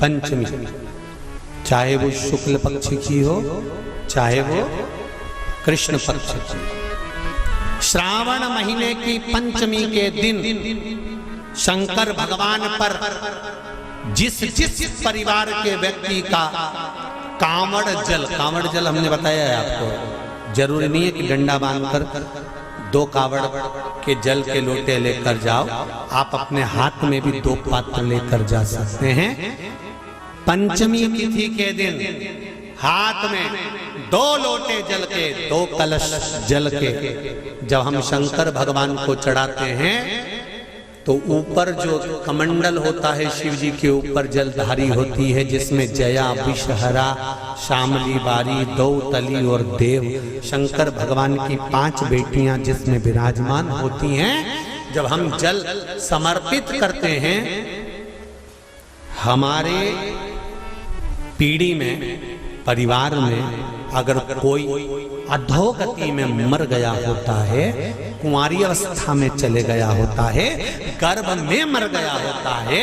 पंचमी, चाहे वो शुक्ल पक्ष की हो चाहे वो कृष्ण पक्ष की। श्रावण महीने की पंचमी के दिन शंकर भगवान पर जिस जिस परिवार के व्यक्ति का कांवड़ जल हमने बताया है आपको, जरूरी नहीं है कि डंडा बांधकर 2 कावड़ के जल के लोटे लेकर जाओ, आप अपने हाथ में भी 2 पात्र लेकर जा सकते हैं। पंचमी तिथि के दिन हाथ में 2 लोटे जल के, 2 कलश जल के जब हम शंकर भगवान को चढ़ाते हैं तो ऊपर जो कमंडल होता है शिव जी के ऊपर जलधारी होती है, जिसमें जया, विषहरा, शामली, बारी, दौतली और देव, शंकर भगवान की 5 बेटियां जिसमें विराजमान होती हैं। जब हम जल समर्पित करते हैं, हमारे पीढ़ी में, परिवार में अगर कोई अधोगति में मर गया होता है, कुंवारी अवस्था में चले गया होता है, गर्भ में मर गया होता है,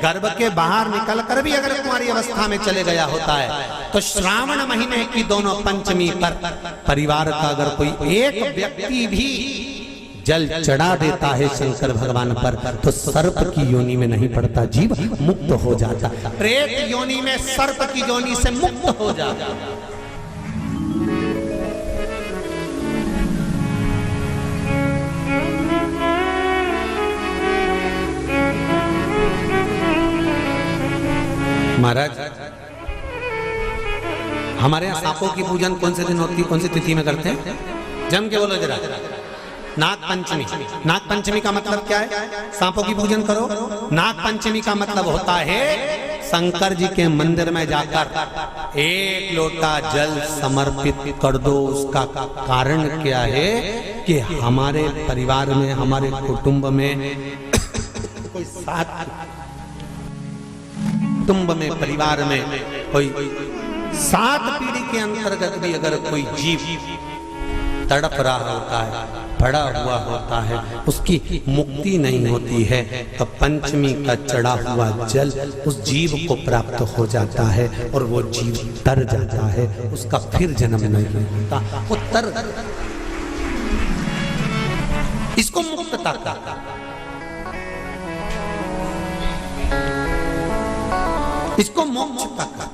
गर्भ के बाहर निकल कर भी अगर कुंवारी अवस्था में चले गया होता है, तो श्रावण महीने की दोनों पंचमी पर परिवार का अगर कोई एक व्यक्ति भी जल चढ़ा देता है शंकर भगवान पर, तो सर्प की योनि में नहीं पड़ता, जीव मुक्त हो जाता, प्रेत योनि में सर्प की योनि से मुक्त हो जाता। महाराज, हमारे यहाँ सांपों की पूजन कौन से दिन होती है, कौन सी तिथि में करते हैं? जम के बोलो जरा। नाग पंचमी। नाग पंचमी का मतलब क्या है? सांपों की पूजन करो। नाग पंचमी का मतलब होता है शंकर जी के मंदिर में जाकर 1 लोटा जल समर्पित कर दो। उसका कारण क्या है कि हमारे परिवार में, हमारे कुटुंब में कोई 7 कुटुंब में, परिवार में कोई 7 पीढ़ी के अंतर्गत भी अगर कोई जीव तड़प रहा होता है, पड़ा हुआ होता है, उसकी मुक्ति नहीं होती है, तो पंचमी का चढ़ा हुआ जल उस जीव को प्राप्त हो जाता है और वो जीव तर जाता है, उसका फिर जन्म नहीं होता, वो तर, इसको मुक्तता कहता है, इसको मोक्ष का कहता है।